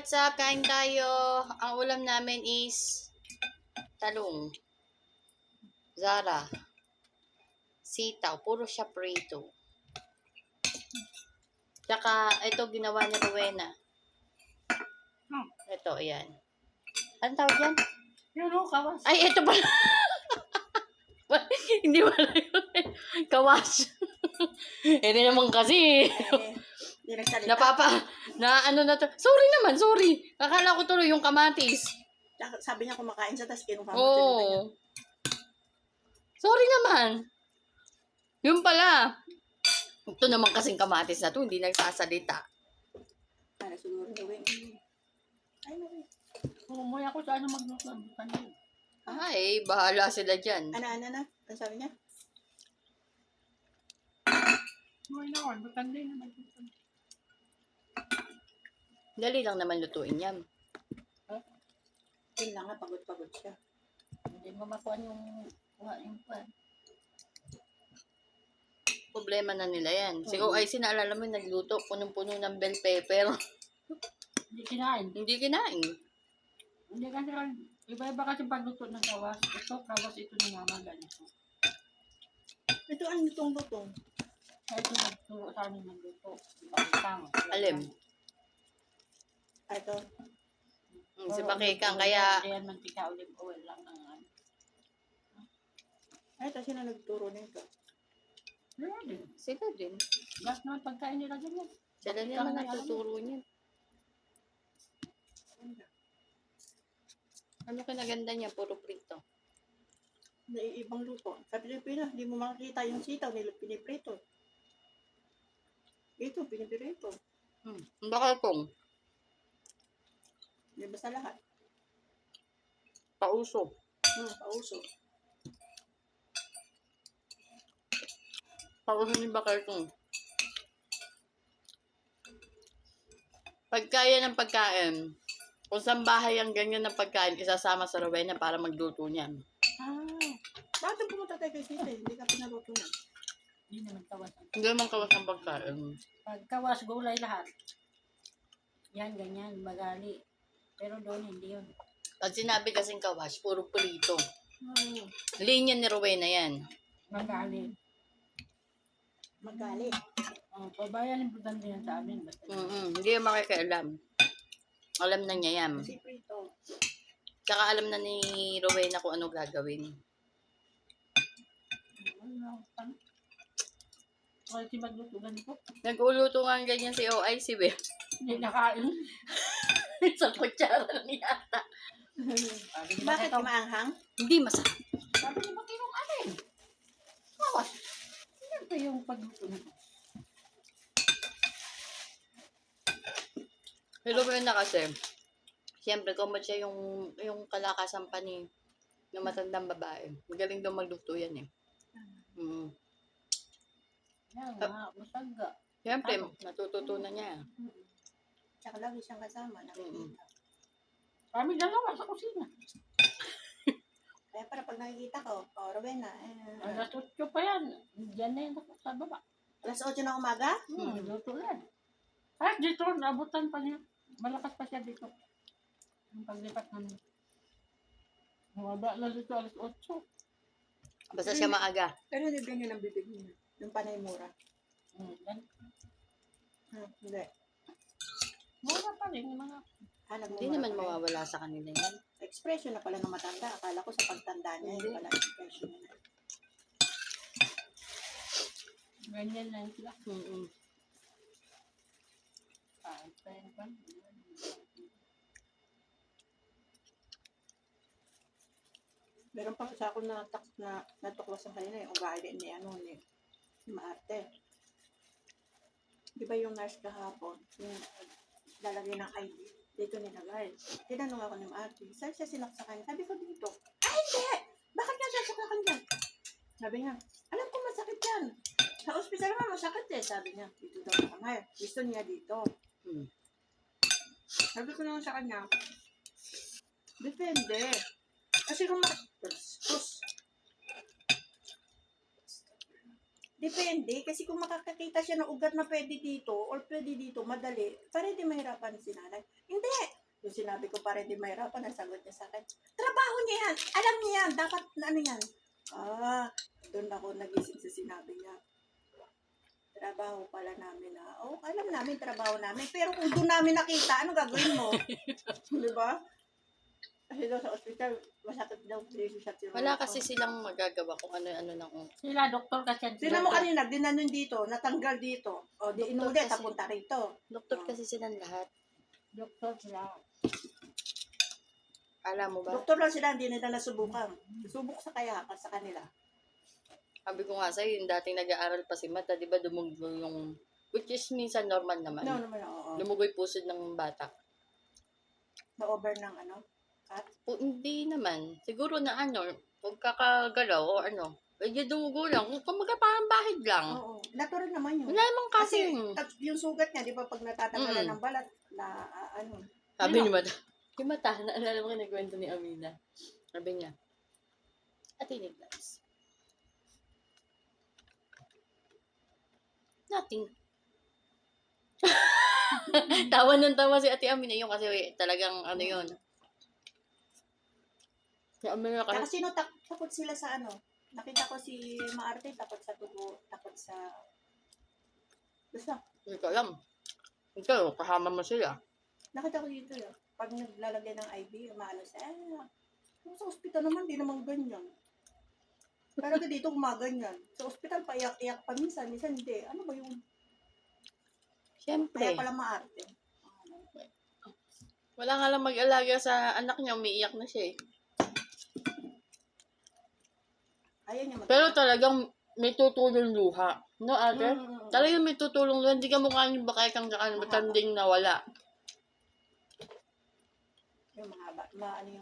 what's up? Kain tayo. Ang ulam namin is talong, Zara, sitaw, puro siya prito. Tsaka, ito ginawa ni Rowena. Ito, ayan. Anong tawag yan? Yun o, kawas. Ay, ito pala. Hindi pala yun. Kawas. Hindi naman kasi. Hindi nagsalita. Ano na to. Sorry naman, sorry. Akala ko tuloy yung kamatis. Sabi niya kumakain siya, tapos kinuha mo. Oo. Sorry naman. Yun pala. Ito naman kasing kamatis na to, hindi nagsasalita. Para siguro gawin. Ay, no. Umuwi ako sa ano magluto. Ay, bahala sila dyan. Ano na? Ano sabi niya? Umuwi na ako. Butanda na magluto. Dali lang naman lutuin yan. Yun lang nga, pagod-pagod siya. Hindi mo makuha yung pan. Problema na nila yan. Si OIC, naalala mo, nagluto, punong-puno ng bell pepper. Hindi kinain. Hindi kinain. Hindi kasi iba-iba kasi pagluto ng kawas. Ito, kawas ito ni mama ganito. Ito ang lutong-lutong. Kaya ito nagturo sa amin magluto. Bakitang. Alim. Ito. Si Bakikang, kaya... Ayan, mantika, olive oil lang ang ano. Ito sila nagturo nito. Wala din. Sila din. Gas naman pagkain nila ganyan. Sila din naman nagtuturo niya. Ano kinaganda niya? Puro prito. Naiibang luto. Sa Pilipinas, hindi mo makikita yung sitaw nila piniprito. Ito, piniprito. Bakal kong Di ba sa lahat? pauso. Pauso. Pauso ni bakal kong. Pagkaya ng pagkain, kung saan bahay ang ganyan ng pagkain, isasama sa Rowena para magluto niyan. Bakit pumunta tayo kay Sita? Hindi ka pinaluto na. Hindi naman kawas. Hindi naman kawas ang pagkain. Pagkawas, gulay lahat. Yan, ganyan, magali. Pero doon, hindi yun. Pag sinabi kasing kawas, puro prito. Linya ni Rowena yan. Magali. Magali. Pabayan yung butanda yan sa amin. Basta Hindi yung makikialam. Alam na niya yan. Kasi prito. Tsaka alam na ni Rowena kung ano gagawin. Kasi magluto ganito. Nag-uluto nga ganyan si OIC, be. Hindi nakain. Sa kutsara lang yata. Bakit maanghang? Hindi masarap. Sabi niya, bakit yung alin? Kawas. Yan pa yung pagluto nito. Pero na kasi, siyempre, kumot siya yung kalakasan pa ni ng matandang babae. Magaling daw magluto yan eh. Yan, masaga. Siyempre, natututunan niya. Tsaka lagi siyang kasama. Nakikita. Kami dalawa sa kusina. Kaya para pag nakikita ko, Rowena, Alas 8 pa yan. Diyan na yan sa baba. alas 8 na umaga? Luto yan. Kahit dito, nabutan pa niya. Malakas pa siya dito. Yung paglipat namin. Mababa na dito alas 8. Basta siya maaga. Pero hindi ganyan ang bibig niya. Yung panay mura. Yan. Hindi. Mura pa rin yung mga... Alam mo, Hindi naman mawawala sa kanila yan. expression na pala ng matanda. Akala ko sa pagtanda niya, Hindi. yung pala expression niya. Ganyan lang sila. Meron pa sa ako na natuklasan kanina yung ugali ni Maarte. Di ba yung nurse kahapon, yung lalagay ng ID, dito nilagay. Tinanong ako ni Maarte, saan siya sinaksakan? Sabi ko dito, ay hindi! Bakit nga siya sakakan dyan? Sabi niya, alam ko masakit yan. Sa ospital naman masakit eh. Sabi niya, dito daw sa kamay. Gusto niya dito. Sabi ko naman sa kanya, depende. Kasi kung Depende, kasi kung makakakita siya ng ugat na pwede dito or pwede dito, madali, para di mahirapan si nanay. Hindi! Yung sinabi ko para di mahirapan, ang sagot niya sa akin, trabaho niya yan! Alam niya yan! Dapat na ano yan? Doon ako nagising sa sinabi niya. Trabaho pala namin na. Alam namin, trabaho namin. Pero kung doon namin nakita, ano gagawin mo? Di ba? Kasi daw sa ospital, masakit daw. Wala kasi silang magagawa kung ano-ano ng Sila, doktor kasi. Sino mo kanina, dinanon dito, natanggal dito. O, di Doktor inulit, kasi. tapunta rito. doktor kasi silang lahat. Doktor sila. Alam mo ba? Doktor lang sila, hindi nila nasubukan. Subok sa kaya, sa kanila. Sabi ko nga sa'yo, yung dating nag-aaral pa si Mata, di ba dumugo yung, which is minsan normal naman. No, naman, oo. Lumugoy pusod ng bata. Na-over ng ano. Hindi naman. Siguro na huwag kakagalaw o medyo dumugo lang. Kung parang bahid lang. Oo. Natural naman yun. Wala namang Kasi kasi. yung sugat niya, di ba, pag natatanggalan ng balat, na ano. Sabi ni Mata, yung Mata, naalala mo nagkwento ni Amina. Sabi niya, Ate Niglas, nothing. Tawa ng tawa si Ate Amina yun kasi talagang yun. Si Amina Kaya kasi, sino takot sila sa ano? Nakita ko si Maarte, takot sa tubo, takot sa... Basta, hindi ko alam. Ikaw, kasama mo sila. nakita ko dito yun. Pag naglalagay ng IV, maano siya, sa ospital naman, di naman ganyan. Pero dito, gumaganyan. Sa ospital, paiyak-iyak pa minsan hindi. Ano ba yung... Siyempre. Kaya pala Maarte. Wala nga lang mag-alaga sa anak niya, umiiyak na siya eh. Ayaw niya Pero talagang may tutulong luha. No, ate? Mm. Talagang may tutulong luha. Hindi ka mukha yung bakay kang matanding na wala. Yung mahaba, ano yung